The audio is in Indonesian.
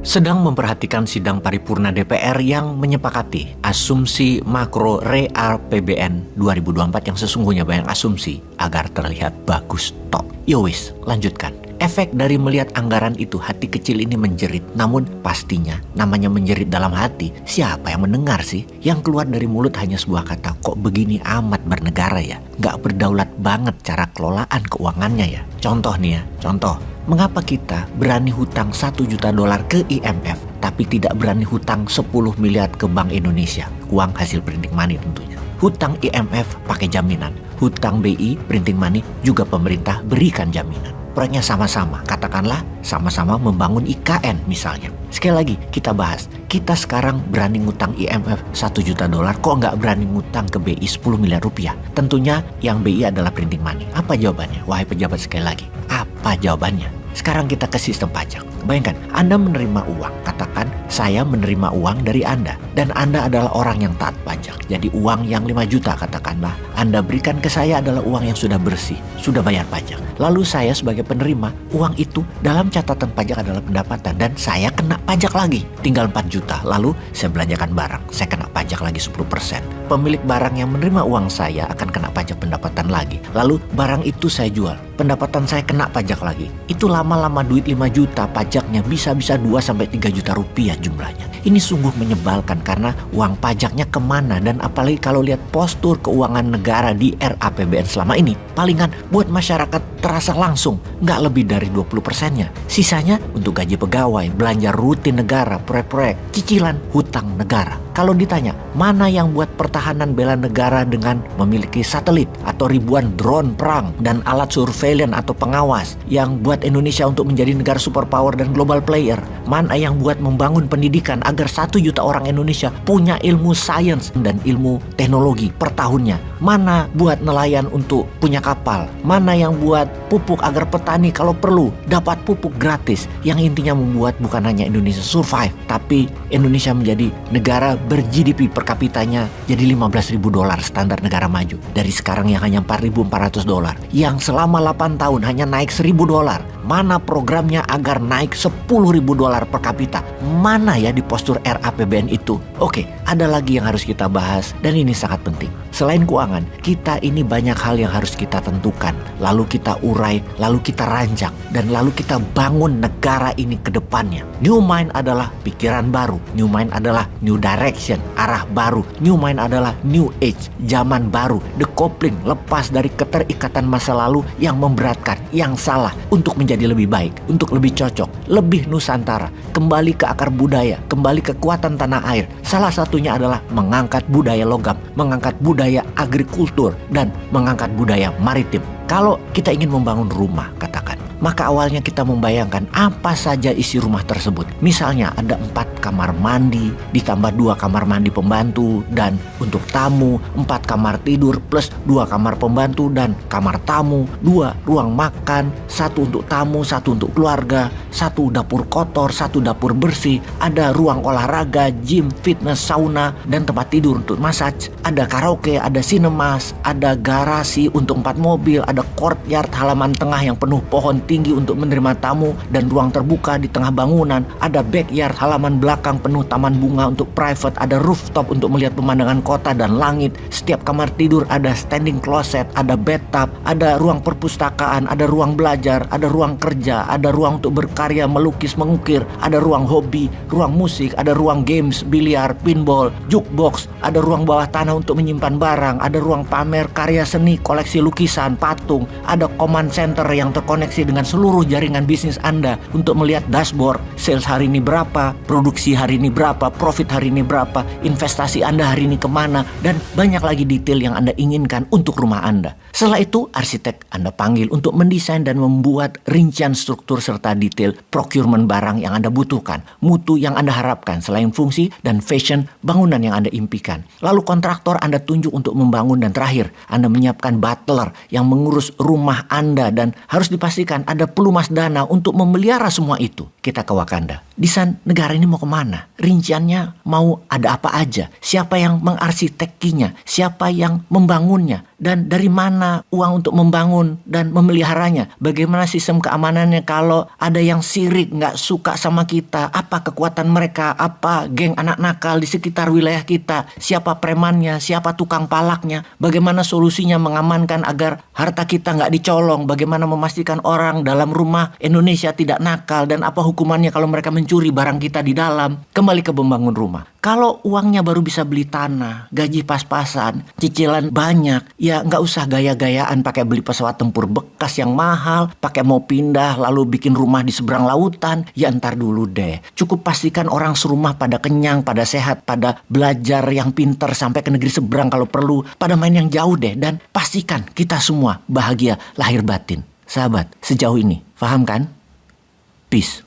sedang memperhatikan sidang paripurna DPR yang menyepakati asumsi makro RE-APBN 2024 yang sesungguhnya banyak asumsi agar terlihat bagus tok. Yowis, lanjutkan. Efek dari melihat anggaran itu, hati kecil ini menjerit. Namun pastinya namanya menjerit dalam hati, siapa yang mendengar sih? Yang keluar dari mulut hanya sebuah kata, kok begini amat bernegara ya? Gak berdaulat banget cara kelolaan keuangannya ya. Contoh nih ya, contoh. Mengapa kita berani hutang 1 juta dolar ke IMF tapi tidak berani hutang 10 miliar ke Bank Indonesia? Uang hasil printing money tentunya. Hutang IMF pakai jaminan. Hutang BI printing money juga pemerintah berikan jaminan. Proyeknya sama-sama, katakanlah sama-sama membangun IKN misalnya. Sekali lagi kita bahas, kita sekarang berani ngutang IMF 1 juta dolar, kok nggak berani ngutang ke BI 10 miliar rupiah? Tentunya yang BI adalah printing money. Apa jawabannya? Wahai pejabat sekali lagi, apa jawabannya? Sekarang kita ke sistem pajak. Bayangkan, Anda menerima uang. Katakan, saya menerima uang dari Anda. Dan Anda adalah orang yang taat pajak. Jadi uang yang 5 juta katakanlah, Anda berikan ke saya adalah uang yang sudah bersih, sudah bayar pajak. Lalu saya sebagai penerima, uang itu dalam catatan pajak adalah pendapatan. Dan saya kena pajak lagi. Tinggal 4 juta. Lalu saya belanjakan barang. Saya kena pajak lagi 10%. Pemilik barang yang menerima uang saya akan kena pajak pendapatan lagi. Lalu barang itu saya jual. Pendapatan saya kena pajak lagi. Itu lama-lama duit 5 juta pajaknya bisa-bisa 2-3 juta rupiah jumlahnya. Ini sungguh menyebalkan karena uang pajaknya kemana, dan apalagi kalau lihat postur keuangan negara di RAPBN selama ini, palingan buat masyarakat terasa langsung nggak lebih dari 20%-nya. Sisanya untuk gaji pegawai, belanja rutin negara, proyek-proyek, cicilan, hutang negara. Kalau ditanya, mana yang buat pertahanan bela negara dengan memiliki satelit atau ribuan drone perang dan alat surveillance atau pengawas yang buat Indonesia untuk menjadi negara superpower dan global player? Mana yang buat membangun pendidikan agar 1 juta orang Indonesia punya ilmu sains dan ilmu teknologi per tahunnya? Mana buat nelayan untuk punya kapal? Mana yang buat pupuk agar petani kalau perlu dapat pupuk gratis? Yang intinya membuat bukan hanya Indonesia survive, tapi Indonesia menjadi negara ber-GDP per kapitanya jadi 15.000 dolar standar negara maju. Dari sekarang yang hanya 4.400 dolar, yang selama 8 tahun hanya naik 1.000 dolar. Mana programnya agar naik 10.000 dolar per kapita? Mana ya di postur RAPBN itu? Oke, ada lagi yang harus kita bahas dan ini sangat penting. Selain keuangan, kita ini banyak hal yang harus kita tentukan, lalu kita urai, lalu kita rancang, dan lalu kita bangun negara ini ke depannya. New mind adalah pikiran baru, new mind adalah new direction, arah baru, new mind adalah new age, zaman baru, decoupling, lepas dari keterikatan masa lalu yang memberatkan, yang salah, untuk menjadi lebih baik, untuk lebih cocok, lebih Nusantara, kembali ke akar budaya, kembali ke kekuatan tanah air. Salah satunya adalah mengangkat budaya logam, mengangkat budaya agrikultur, dan mengangkat budaya maritim. Kalau kita ingin membangun rumah, katakan, maka awalnya kita membayangkan apa saja isi rumah tersebut. Misalnya ada 4 kamar mandi, ditambah 2 kamar mandi pembantu, dan untuk tamu 4 kamar tidur plus 2 kamar pembantu dan kamar tamu, 2 ruang makan, 1 untuk tamu, 1 untuk keluarga, 1 dapur kotor, 1 dapur bersih, ada ruang olahraga, gym, fitness, sauna, dan tempat tidur untuk massage, ada karaoke, ada cinemas, ada garasi untuk 4 mobil, ada courtyard halaman tengah yang penuh pohon tinggi untuk menerima tamu dan ruang terbuka di tengah bangunan, ada backyard halaman belakang penuh taman bunga untuk private, ada rooftop untuk melihat pemandangan kota dan langit. Setiap kamar tidur ada standing closet, ada bathtub, ada ruang perpustakaan, ada ruang belajar, ada ruang kerja, ada ruang untuk berkarya, melukis, mengukir, ada ruang hobi, ruang musik, ada ruang games, biliar, pinball, jukebox, ada ruang bawah tanah untuk menyimpan barang, ada ruang pamer karya seni, koleksi lukisan, patung, ada command center yang terkoneksi dengan seluruh jaringan bisnis Anda untuk melihat dashboard, sales hari ini berapa, produksi hari ini berapa, profit hari ini berapa, investasi Anda hari ini kemana, dan banyak lagi detail yang Anda inginkan untuk rumah Anda. Setelah itu, arsitek Anda panggil untuk mendesain dan membuat rincian struktur serta detail procurement barang yang Anda butuhkan, mutu yang Anda harapkan, selain fungsi dan fashion bangunan yang Anda impikan. Lalu kontraktor Anda tunjuk untuk membangun, dan terakhir, Anda menyiapkan butler yang mengurus rumah Anda, dan harus dipastikan ada pelumas dana untuk memelihara semua itu. Kita ke Wakanda. Desain negara ini mau kemana? Rinciannya mau ada apa aja? Siapa yang mengarsitekkinya? Siapa yang membangunnya? Dan dari mana uang untuk membangun dan memeliharanya? Bagaimana sistem keamanannya kalau ada yang sirik, gak suka sama kita? Apa kekuatan mereka? Apa geng anak nakal di sekitar wilayah kita? Siapa premannya? Siapa tukang palaknya? Bagaimana solusinya mengamankan agar harta kita gak dicolong? Bagaimana memastikan orang dalam rumah Indonesia tidak nakal? Dan apa hukumannya kalau mereka mencuri barang kita di dalam? Kembali ke membangun rumah. Kalau uangnya baru bisa beli tanah, gaji pas-pasan, cicilan banyak, ya nggak usah gaya-gayaan pakai beli pesawat tempur bekas yang mahal, pakai mau pindah lalu bikin rumah di seberang lautan, ya ntar dulu deh. Cukup pastikan orang serumah pada kenyang, pada sehat, pada belajar yang pinter sampai ke negeri seberang kalau perlu, pada main yang jauh deh. Dan pastikan kita semua bahagia lahir batin. Sahabat, sejauh ini, paham kan? Peace.